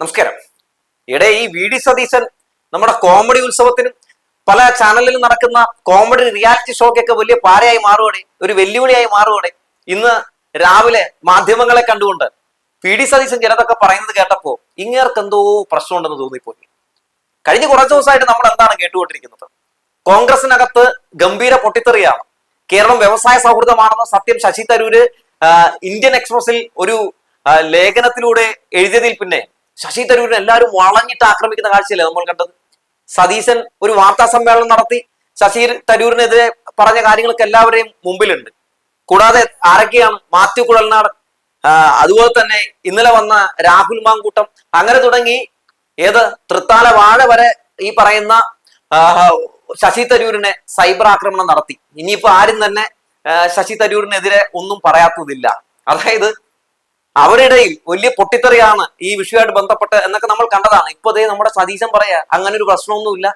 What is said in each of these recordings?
നമസ്കാരം. ഇവിടെ ഈ വി ഡി സതീശൻ നമ്മുടെ കോമഡി ഉത്സവത്തിനും പല ചാനലിലും നടക്കുന്ന കോമഡി റിയാലിറ്റി ഷോക്കൊക്കെ വലിയ പാരയായി മാറുകയാണ്, ഒരു വെല്ലുവിളിയായി മാറുകയാണ്. ഇന്ന് രാവിലെ മാധ്യമങ്ങളെ കണ്ടുകൊണ്ട് വി ഡി സതീശൻ ചിലതൊക്കെ പറയുന്നത് കേട്ടപ്പോ ഇങ്ങേർക്ക് എന്തോ പ്രശ്നമുണ്ടെന്ന് തോന്നിപ്പോയി. കഴിഞ്ഞ കുറച്ച് ദിവസമായിട്ട് നമ്മൾ എന്താണ് കേട്ടുകൊണ്ടിരിക്കുന്നത്? കോൺഗ്രസിനകത്ത് ഗംഭീര പൊട്ടിത്തെറിയാണ്. കേരളം വ്യവസായ സൗഹൃദമാണെന്ന് സത്യം ശശി തരൂര് ഇന്ത്യൻ എക്സ്പ്രസിൽ ഒരു ലേഖനത്തിലൂടെ എഴുതിയതിൽ പിന്നെ ശശി തരൂരിനെ എല്ലാവരും വളഞ്ഞിട്ട് ആക്രമിക്കുന്ന കാഴ്ചയല്ലേ നമ്മൾ കണ്ടത്. സതീശൻ ഒരു വാർത്താ സമ്മേളനം നടത്തി ശശി തരൂരിനെതിരെ പറഞ്ഞ കാര്യങ്ങളൊക്കെ എല്ലാവരെയും മുമ്പിലുണ്ട്. കൂടാതെ ആരൊക്കെയാണ്? മാത്യു കുഴൽനാടൻ, അതുപോലെ തന്നെ ഇന്നലെ വന്ന രാഹുൽ മാങ്കൂട്ടം, അങ്ങനെ തുടങ്ങി ഏത് തൃത്താല വാഴ വരെ ഈ പറയുന്ന ശശി തരൂരിനെ സൈബർ ആക്രമണം നടത്തി. ഇനിയിപ്പോ ആരും തന്നെ ശശി തരൂരിനെതിരെ ഒന്നും പറയാത്തതില്ല. അതായത് അവരുടെ ഇടയിൽ വലിയ പൊട്ടിത്തെറിയാണ് ഈ വിഷയമായിട്ട് ബന്ധപ്പെട്ട് എന്നൊക്കെ നമ്മൾ കണ്ടതാണ്. ഇപ്പൊ അതേ നമ്മുടെ സതീശൻ പറയാ അങ്ങനെ ഒരു പ്രശ്നമൊന്നുമില്ല,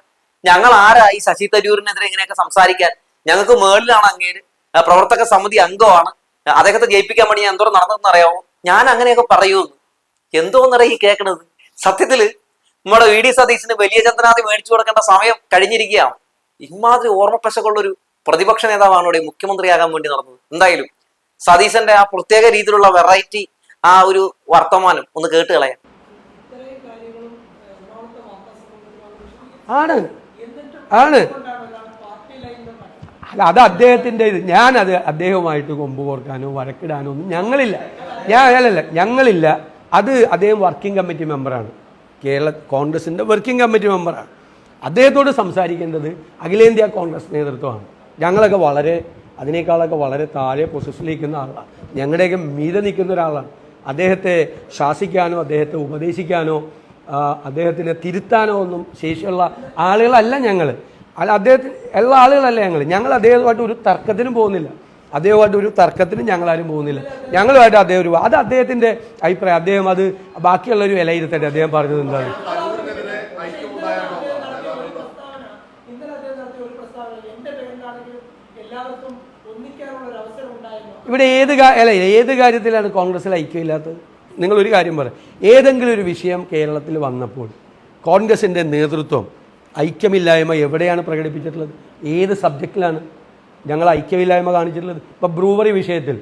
ഞങ്ങൾ ആരാ ഈ ശശി തരൂരിനെതിരെ ഇങ്ങനെയൊക്കെ സംസാരിക്കാൻ, ഞങ്ങൾക്ക് മേളിലാണ് അങ്ങേര്, പ്രവർത്തക സമിതി അംഗമാണ്, അദ്ദേഹത്തെ ജയിപ്പിക്കാൻ വേണ്ടി ഞാൻ എന്തോരം നടന്നതെന്ന് അറിയാമോ, ഞാൻ അങ്ങനെയൊക്കെ പറയൂന്ന്. എന്തോന്നറിയ ഈ കേൾക്കണത്? സത്യത്തില് നമ്മുടെ വി ഡി സതീശന് വലിയ ചന്ദ്രനാഥി മേടിച്ചു കൊടുക്കേണ്ട സമയം കഴിഞ്ഞിരിക്കുകയാണ്. ഇമാതിരി ഓർമ്മപ്പശകുള്ളൊരു പ്രതിപക്ഷ നേതാവാണ് ഇവിടെ മുഖ്യമന്ത്രിയാകാൻ വേണ്ടി നടന്നത്. എന്തായാലും സതീശന്റെ ആ പ്രത്യേക രീതിയിലുള്ള വെറൈറ്റി ആ ഒരു വർത്തമാനം ഒന്ന് കേട്ട് കളയാം. ആണ് ആണ് അല്ല, അത് അദ്ദേഹത്തിൻ്റെ ഇത്. ഞാനത് അദ്ദേഹവുമായിട്ട് കൊമ്പ് കോർക്കാനോ വഴക്കിടാനോ ഒന്നും ഞങ്ങളില്ല. അത് അദ്ദേഹം വർക്കിംഗ് കമ്മിറ്റി മെമ്പറാണ്, കേരള കോൺഗ്രസിൻ്റെ വർക്കിംഗ് കമ്മിറ്റി മെമ്പറാണ്. അദ്ദേഹത്തോട് സംസാരിക്കേണ്ടത് അഖിലേന്ത്യാ കോൺഗ്രസ് നേതൃത്വമാണ്. ഞങ്ങളൊക്കെ അതിനേക്കാളൊക്കെ വളരെ താഴെ പൊസിഷനിലിരിക്കുന്ന ആളാണ്, ഞങ്ങളുടെയൊക്കെ മീതെ നിൽക്കുന്ന ഒരാളാണ്. അദ്ദേഹത്തെ ശാസിക്കാനോ അദ്ദേഹത്തെ ഉപദേശിക്കാനോ അദ്ദേഹത്തിനെ തിരുത്താനോ ഒന്നും ശേഷിയുള്ള ആളുകളല്ല ഞങ്ങൾ. അല്ല, അദ്ദേഹത്തിന് എല്ലാ ആളുകളല്ല ഞങ്ങൾ അദ്ദേഹമായിട്ട് ഒരു തർക്കത്തിനും പോകുന്നില്ല. ഞങ്ങളാരും പോകുന്നില്ല. ഞങ്ങളുമായിട്ട് അദ്ദേഹം അത് അദ്ദേഹത്തിൻ്റെ അഭിപ്രായം. അദ്ദേഹം അത് ബാക്കിയുള്ളൊരു വിലയിരുത്തട്ടെ. അദ്ദേഹം പറഞ്ഞത് എന്താണ്? ഇവിടെ ഏത് കാര്യത്തിലാണ് കോൺഗ്രസിൽ ഐക്യമില്ലാത്തത്? നിങ്ങളൊരു കാര്യം പറയാം, ഏതെങ്കിലും ഒരു വിഷയം കേരളത്തിൽ വന്നപ്പോൾ കോൺഗ്രസിൻ്റെ നേതൃത്വം ഐക്യമില്ലായ്മ എവിടെയാണ് പ്രകടിപ്പിച്ചിട്ടുള്ളത്? ഏത് സബ്ജക്റ്റിലാണ് ഞങ്ങൾ ഐക്യമില്ലായ്മ കാണിച്ചിട്ടുള്ളത്? ഇപ്പോൾ ബ്രൂവറി വിഷയത്തിൽ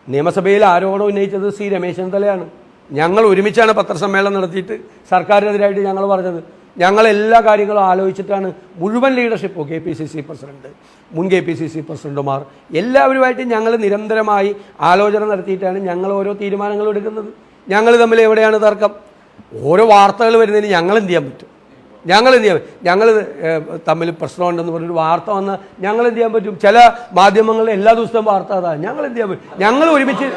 നിയമസഭയിൽ ആരോപണം ഉന്നയിച്ചത് സി രമേശ് ചെന്നിത്തലയാണ്. ഞങ്ങൾ ഒരുമിച്ചാണ് പത്രസമ്മേളനം നടത്തിയിട്ട് സർക്കാരിനെതിരായിട്ട് ഞങ്ങൾ പറഞ്ഞത്. ഞങ്ങൾ എല്ലാ കാര്യങ്ങളും ആലോചിച്ചിട്ടാണ് മുഴുവൻ ലീഡർഷിപ്പോ, KPCC പ്രസിഡന്റ്, മുൻ KPCC പ്രസിഡന്റുമാർ എല്ലാവരുമായിട്ട് ഞങ്ങൾ നിരന്തരമായി ആലോചന നടത്തിയിട്ടാണ് ഞങ്ങൾ ഓരോ തീരുമാനങ്ങളും എടുക്കുന്നത്. ഞങ്ങൾ തമ്മിൽ എവിടെയാണ് തർക്കം? ഓരോ വാർത്തകൾ വരുന്നതിന് ഞങ്ങൾ എന്ത് ചെയ്യാൻ പറ്റും? ഞങ്ങൾ തമ്മിൽ പ്രശ്നമുണ്ടെന്ന് പറഞ്ഞൊരു വാർത്ത വന്നാൽ ഞങ്ങൾ എന്ത് ചെയ്യാൻ പറ്റും? ചില മാധ്യമങ്ങളിൽ എല്ലാ ദിവസവും വാർത്ത അതാണ്. ഞങ്ങൾ എന്ത് ചെയ്യാൻ പറ്റും? ഞങ്ങൾ ഒരുമിച്ച്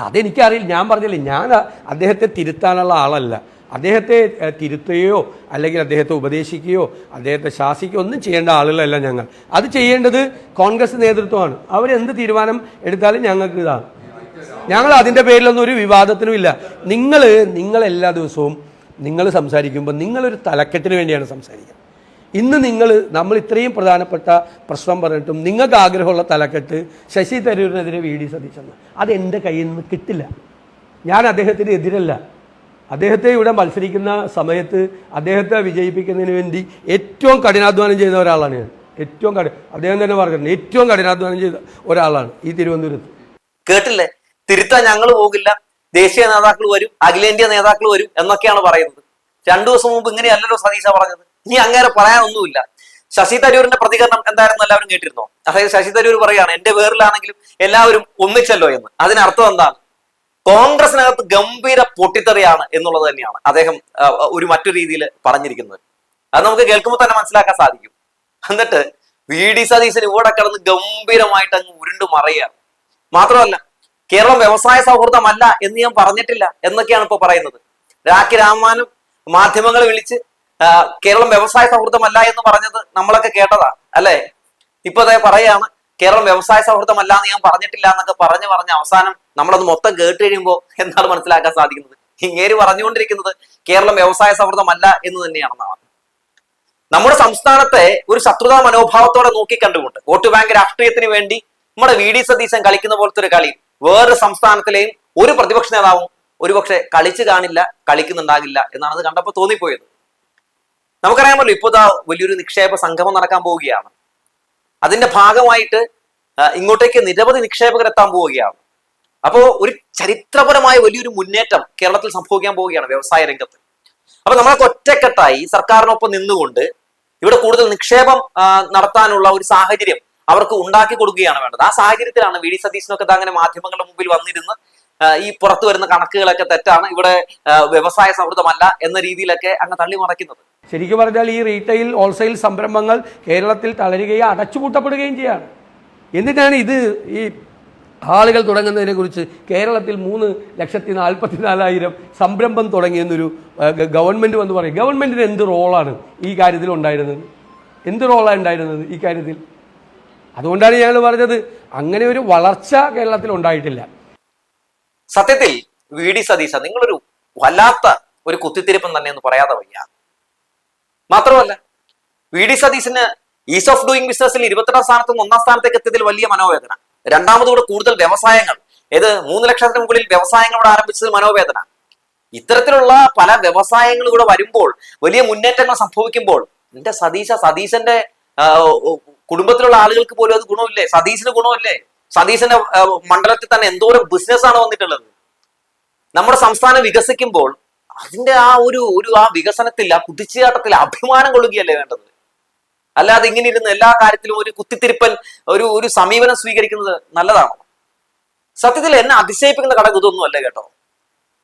അതെനിക്കറിയില്ല. ഞാൻ പറഞ്ഞില്ലേ, ഞാൻ അദ്ദേഹത്തെ തിരുത്താനുള്ള ആളല്ല. അദ്ദേഹത്തെ തിരുത്തുകയോ അല്ലെങ്കിൽ അദ്ദേഹത്തെ ഉപദേശിക്കുകയോ അദ്ദേഹത്തെ ശാസിക്കുകയോ ഒന്നും ചെയ്യേണ്ട ആളുകളല്ല ഞങ്ങൾ. അത് ചെയ്യേണ്ടത് കോൺഗ്രസ് നേതൃത്വമാണ്. അവരെന്ത് തീരുമാനം എടുത്താലും ഞങ്ങൾക്ക് ഇതാണ്. ഞങ്ങൾ അതിൻ്റെ പേരിലൊന്നും ഒരു വിവാദത്തിനുമില്ല. നിങ്ങൾ എല്ലാ ദിവസവും നിങ്ങൾ സംസാരിക്കുമ്പോൾ നിങ്ങളൊരു തലക്കെട്ടിന് വേണ്ടിയാണ് സംസാരിക്കുന്നത്. ഇന്ന് നമ്മൾ ഇത്രയും പ്രധാനപ്പെട്ട പ്രശ്നം പറഞ്ഞിട്ടും നിങ്ങൾക്ക് ആഗ്രഹമുള്ള തലക്കെട്ട് ശശി തരൂരിനെതിരെ വി ഡി സതീശൻ, അത് എൻ്റെ കയ്യിൽ നിന്ന് കിട്ടില്ല. ഞാൻ അദ്ദേഹത്തിന് എതിരല്ല. അദ്ദേഹത്തെ ഇവിടെ മത്സരിക്കുന്ന സമയത്ത് അദ്ദേഹത്തെ വിജയിപ്പിക്കുന്നതിന് വേണ്ടി ഏറ്റവും കഠിനാധ്വാനം ചെയ്ത ഒരാളാണ് ഞാൻ. അദ്ദേഹം തന്നെ പറഞ്ഞിട്ടുണ്ട്, ഏറ്റവും കഠിനാധ്വാനം ചെയ്ത ഒരാളാണ് ഈ തിരുവനന്തപുരത്ത്. കേട്ടില്ലേ? തിരുത്താൻ ഞങ്ങൾ പോകില്ല, ദേശീയ നേതാക്കൾ വരും, അഖിലേന്ത്യാ നേതാക്കൾ വരും എന്നൊക്കെയാണ് പറയുന്നത്. 2 ദിവസം മുമ്പ് ഇങ്ങനെയല്ലല്ലോ സതീശ പറഞ്ഞത്. ഇനി അങ്ങനെ പറയാനൊന്നുമില്ല. ശശി തരൂരിന്റെ പ്രതികരണം എന്തായിരുന്നു എല്ലാവരും കേട്ടിരുന്നോ? അതായത് ശശി തരൂർ പറയാണ് എന്റെ പേരിലാണെങ്കിലും എല്ലാവരും ഒന്നിച്ചല്ലോ എന്ന്. അതിനർത്ഥം എന്താണ്? കോൺഗ്രസിനകത്ത് ഗംഭീര പൊട്ടിത്തെറിയാണ് എന്നുള്ളത് തന്നെയാണ് അദ്ദേഹം മറ്റൊരു രീതിയിൽ പറഞ്ഞിരിക്കുന്നത്. അത് നമുക്ക് കേൾക്കുമ്പോൾ തന്നെ മനസ്സിലാക്കാൻ സാധിക്കും. എന്നിട്ട് വി ഡി സതീശൻ ഇവിടെ കിടന്ന് ഗംഭീരമായിട്ട് അങ്ങ് ഉരുണ്ടു മറയുകയാണ്. മാത്രമല്ല, കേരളം വ്യവസായ സൗഹൃദമല്ല എന്ന് ഞാൻ പറഞ്ഞിട്ടില്ല എന്നൊക്കെയാണ് ഇപ്പൊ പറയുന്നത്. രാഖി രാമാനും മാധ്യമങ്ങളെ വിളിച്ച് കേരളം വ്യവസായ സൗഹൃദമല്ല എന്ന് പറഞ്ഞത് നമ്മളൊക്കെ കേട്ടതാ അല്ലെ? ഇപ്പൊ അതേ പറയാണ് കേരളം വ്യവസായ സൗഹൃദമല്ല എന്ന് ഞാൻ പറഞ്ഞിട്ടില്ല എന്നൊക്കെ പറഞ്ഞ് അവസാനം നമ്മളത് മൊത്തം കേട്ട് കഴിയുമ്പോൾ എന്താണ് മനസ്സിലാക്കാൻ സാധിക്കുന്നത്? ഇങ്ങേര് പറഞ്ഞുകൊണ്ടിരിക്കുന്നത് കേരളം വ്യവസായ സൗഹൃദമല്ല എന്ന് തന്നെയാണെന്നാണ്. നമ്മുടെ സംസ്ഥാനത്തെ ഒരു ശത്രുതാ മനോഭാവത്തോടെ നോക്കിക്കണ്ടുകൊണ്ട് വോട്ട് ബാങ്ക് രാഷ്ട്രീയത്തിന് വേണ്ടി നമ്മുടെ വി ഡി സതീശൻ കളിക്കുന്ന പോലത്തെ ഒരു കളി വേറൊരു സംസ്ഥാനത്തിലെയും ഒരു പ്രതിപക്ഷ നേതാവും ഒരുപക്ഷെ കളിച്ചു കാണില്ല, കളിക്കുന്നുണ്ടാകില്ല എന്നാണ് അത് കണ്ടപ്പോൾ തോന്നിപ്പോയത്. നമുക്കറിയാമല്ലോ, ഇപ്പോൾ ഇതാ വലിയൊരു നിക്ഷേപ സംഗമം നടക്കാൻ പോവുകയാണ്. അതിന്റെ ഭാഗമായിട്ട് ഇങ്ങോട്ടേക്ക് നിരവധി നിക്ഷേപകർ എത്താൻ പോവുകയാണ്. അപ്പോ ഒരു ചരിത്രപരമായ വലിയൊരു മുന്നേറ്റം കേരളത്തിൽ സംഭവിക്കാൻ പോവുകയാണ് വ്യവസായ രംഗത്ത്. അപ്പൊ നമ്മളൊക്കെ ഒറ്റക്കെട്ടായി സർക്കാരിനൊപ്പം നിന്നുകൊണ്ട് ഇവിടെ കൂടുതൽ നിക്ഷേപം നടത്താനുള്ള ഒരു സാഹചര്യം അവർക്ക് ഉണ്ടാക്കി കൊടുക്കുകയാണ് വേണ്ടത്. ആ സാഹചര്യത്തിലാണ് വി ഡി സതീശനൊക്കെ അങ്ങനെ മാധ്യമങ്ങളുടെ മുമ്പിൽ വന്നിരുന്ന് ഈ പുറത്തു വരുന്ന കണക്കുകളൊക്കെ തെറ്റാണ്, ഇവിടെ വ്യവസായ സൗഹൃദമല്ല എന്ന രീതിയിലൊക്കെ അങ്ങ് തള്ളി മറയ്ക്കുന്നത്. ശരിക്കും പറഞ്ഞാൽ ഈ റീറ്റെയിൽ ഹോൾസെയിൽ സംരംഭങ്ങൾ കേരളത്തിൽ തളരുകയും അടച്ചുപൂട്ടപ്പെടുകയും ചെയ്യാണ്. എന്തിനാണ് ഇത് ഈ ആളുകൾ തുടങ്ങുന്നതിനെ കുറിച്ച് കേരളത്തിൽ 3,44,000 സംരംഭം തുടങ്ങിയെന്നൊരു ഗവൺമെൻറ് വന്ന് പറയും. ഗവൺമെൻറ്റിന് എന്ത് റോളാണ് ഈ കാര്യത്തിൽ ഉണ്ടായിരുന്നത്? എന്ത് റോളാണ് ഉണ്ടായിരുന്നത് ഈ കാര്യത്തിൽ? അതുകൊണ്ടാണ് ഞങ്ങൾ പറഞ്ഞത് അങ്ങനെ ഒരു വളർച്ച കേരളത്തിൽ ഉണ്ടായിട്ടില്ല. സത്യത്തിൽ വി ഡി സതീശ നിങ്ങളൊരു വല്ലാത്ത ഒരു കുത്തിത്തിരിപ്പൻ തന്നെ എന്ന് പറയാതെ വയ്യ. മാത്രമല്ല, V D Satheesan ease of doing ബിസിനസ്സിൽ 22ാം സ്ഥാനത്ത് നിന്ന് 1ാം സ്ഥാനത്തേക്ക് എത്തിയതിൽ വലിയ മനോവേദന. രണ്ടാമതുകൂടെ കൂടുതൽ വ്യവസായങ്ങൾ, 3 ലക്ഷത്തിന് മുകളിൽ വ്യവസായങ്ങൾ ഇവിടെ ആരംഭിച്ചതിൽ മനോവേദന. ഇത്തരത്തിലുള്ള പല വ്യവസായങ്ങൾ ഇവിടെ വരുമ്പോൾ, വലിയ മുന്നേറ്റങ്ങൾ സംഭവിക്കുമ്പോൾ എന്റെ സതീശന്റെ കുടുംബത്തിലുള്ള ആളുകൾക്ക് പോലും അത് ഗുണമില്ലേ? സതീശന് ഗുണമില്ലേ? സതീശന്റെ മണ്ഡലത്തിൽ തന്നെ എന്തോരം ബിസിനസ്സാണ് വന്നിട്ടുള്ളത്. നമ്മുടെ സംസ്ഥാനം വികസിക്കുമ്പോൾ അതിന്റെ ആ വികസനത്തിൽ, ആ കുതിച്ചുചാട്ടത്തിൽ അഭിമാനം കൊള്ളുകയല്ലേ വേണ്ടത്? അല്ലാതെ ഇങ്ങനെ ഇരുന്ന് എല്ലാ കാര്യത്തിലും ഒരു കുത്തിത്തിരിപ്പൻ ഒരു സമീപനം സ്വീകരിക്കുന്നത് നല്ലതാണോ? സത്യത്തിൽ എന്നെ അതിശയിപ്പിക്കുന്ന ഘടകം ഇതൊന്നും അല്ല കേട്ടോ.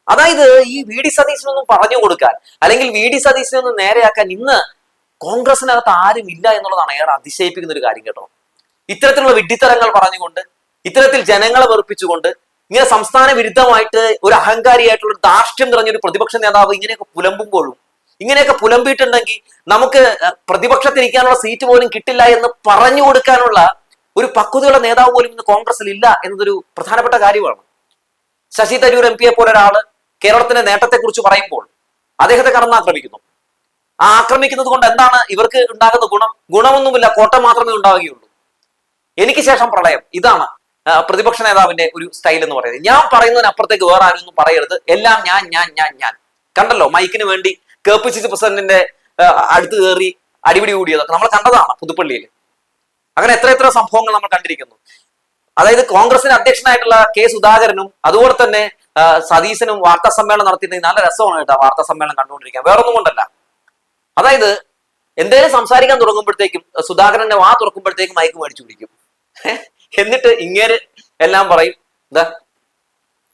അതായത് ഈ വി ഡി സതീശനൊന്നും പറഞ്ഞു കൊടുക്കാൻ, അല്ലെങ്കിൽ വി ഡി സതീശനെ ഒന്ന് നേരെയാക്കാൻ ഇന്ന് കോൺഗ്രസിനകത്ത് ആരും ഇല്ല എന്നുള്ളതാണ് ഏറെ അതിശയിപ്പിക്കുന്ന ഒരു കാര്യം കേട്ടോ. ഇത്തരത്തിലുള്ള വിഡ്ഢിത്തരങ്ങൾ പറഞ്ഞുകൊണ്ട്, ഇത്തരത്തിൽ ജനങ്ങളെ വെറുപ്പിച്ചുകൊണ്ട്, ഇങ്ങനെ സംസ്ഥാന വിരുദ്ധമായിട്ട് ഒരു അഹങ്കാരിയായിട്ടുള്ള ഒരു ധാർഷ്ട്യം നിറഞ്ഞൊരു പ്രതിപക്ഷ നേതാവ് ഇങ്ങനെയൊക്കെ പുലമ്പുമ്പോഴും, ഇങ്ങനെയൊക്കെ പുലമ്പിയിട്ടുണ്ടെങ്കിൽ നമുക്ക് പ്രതിപക്ഷത്തിരിക്കാനുള്ള സീറ്റ് പോലും കിട്ടില്ല എന്ന് പറഞ്ഞു കൊടുക്കാനുള്ള ഒരു പക്വതയുള്ള നേതാവ് പോലും ഇന്ന് കോൺഗ്രസിൽ ഇല്ല എന്നതൊരു പ്രധാനപ്പെട്ട കാര്യമാണ്. ശശി തരൂർ MP യെ പോലെ ഒരാള് കേരളത്തിന്റെ നേട്ടത്തെക്കുറിച്ച് പറയുമ്പോൾ അദ്ദേഹത്തെ കടന്നാക്രമിക്കുന്നു. ആ ആക്രമിക്കുന്നത് കൊണ്ട് എന്താണ് ഇവർക്ക് ഉണ്ടാകുന്ന ഗുണമൊന്നുമില്ല, കോട്ടം മാത്രമേ ഉണ്ടാവുകയുള്ളൂ. എനിക്ക് ശേഷം പ്രളയം, ഇതാണ് പ്രതിപക്ഷ നേതാവിന്റെ ഒരു സ്റ്റൈൽ എന്ന് പറയുന്നത്. ഞാൻ പറയുന്നതിനപ്പുറത്തേക്ക് വേറെ ആരൊന്നും പറയരുത്, എല്ലാം ഞാൻ. കണ്ടല്ലോ, മൈക്കിന് വേണ്ടി KPCC പ്രസിഡന്റിന്റെ അടുത്ത് കയറി അടിപിടി കൂടിയതൊക്കെ നമ്മൾ കണ്ടതാണ് പുതുപ്പള്ളിയിൽ. അങ്ങനെ എത്ര സംഭവങ്ങൾ നമ്മൾ കണ്ടിരിക്കുന്നു. അതായത് കോൺഗ്രസിന് അധ്യക്ഷനായിട്ടുള്ള K സുധാകരനും അതുപോലെ തന്നെ സതീശനും വാർത്താ സമ്മേളനം നടത്തിയിട്ടുണ്ടെങ്കിൽ നല്ല രസമാണ് കേട്ടോ വാർത്താ സമ്മേളനം കണ്ടുകൊണ്ടിരിക്കാൻ. വേറൊന്നും കൊണ്ടല്ല, അതായത് എന്തേലും സംസാരിക്കാൻ തുടങ്ങുമ്പോഴത്തേക്കും സുധാകരന്റെ വാ തുറക്കുമ്പോഴത്തേക്കും മയക്ക് മേടിച്ചു പിടിക്കും. എന്നിട്ട് ഇങ്ങേര് എല്ലാം പറയും, എന്താ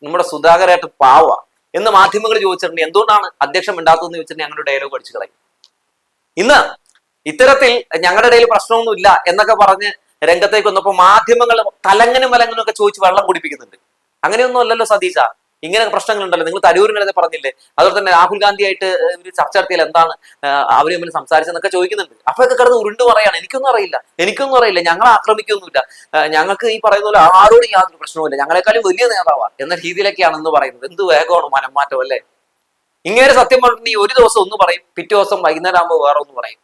നമ്മുടെ സുധാകരേട്ടൻ പാവ എന്ന് മാധ്യമങ്ങൾ ചോദിച്ചിട്ടുണ്ട്. എന്തുകൊണ്ടാണ് അധ്യക്ഷൻ ഉണ്ടാത്തതെന്ന് ചോദിച്ചിട്ടുണ്ടെങ്കിൽ ഞങ്ങളുടെ ഡയലോഗ് അടിച്ചു കളയും. ഇന്ന് ഇത്തരത്തിൽ ഞങ്ങളുടെ ഇടയിൽ പ്രശ്നമൊന്നും ഇല്ല എന്നൊക്കെ പറഞ്ഞ് രംഗത്തേക്ക് വന്നപ്പോൾ മാധ്യമങ്ങൾ തലങ്ങനും വലങ്ങനും ഒക്കെ ചോദിച്ച് വെള്ളം കുടിപ്പിക്കുന്നുണ്ട്. അങ്ങനെയൊന്നും അല്ലല്ലോ സതീശ, ഇങ്ങനെ പ്രശ്നങ്ങളുണ്ടല്ലോ. നിങ്ങൾ തരൂരിനെ പറഞ്ഞില്ലേ, അതുപോലെ തന്നെ രാഹുൽ ഗാന്ധിയായിട്ട് ഒരു ചർച്ച നടത്തിയാൽ എന്താണ് അവർ തമ്മിൽ സംസാരിച്ചെന്നൊക്കെ ചോദിക്കുന്നുണ്ട്. അപ്പൊക്കെ കിടന്ന് ഉരുണ്ട് പറയാണ്, എനിക്കൊന്നും അറിയില്ല, ഞങ്ങളെ ആക്രമിക്കൊന്നുമില്ല, ഞങ്ങൾക്ക് ഈ പറയുന്ന പോലെ ആരോടും യാതൊരു പ്രശ്നവുമില്ല, ഞങ്ങളെക്കാളും വലിയ നേതാവാണ് എന്ന രീതിയിലൊക്കെയാണെന്ന് പറയുന്നത്. എന്ത് വേഗമാണ് മനംമാറ്റം അല്ലേ? ഇങ്ങനെ സത്യം പറഞ്ഞിട്ടുണ്ടെങ്കിൽ ഒരു ദിവസം ഒന്ന് പറയും, പിറ്റേ ദിവസം വൈകുന്നേരം ആകുമ്പോൾ വേറെ ഒന്ന് പറയും.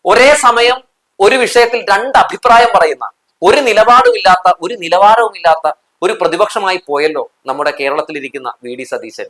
ഒരേ സമയം ഒരു വിഷയത്തിൽ 2 അഭിപ്രായം പറയുന്ന, ഒരു നിലപാരവുമില്ലാത്ത ഒരു പ്രതിപക്ഷമായി പോയല്ലോ നമ്മുടെ കേരളത്തിലിരിക്കുന്ന വി ഡി സതീശൻ.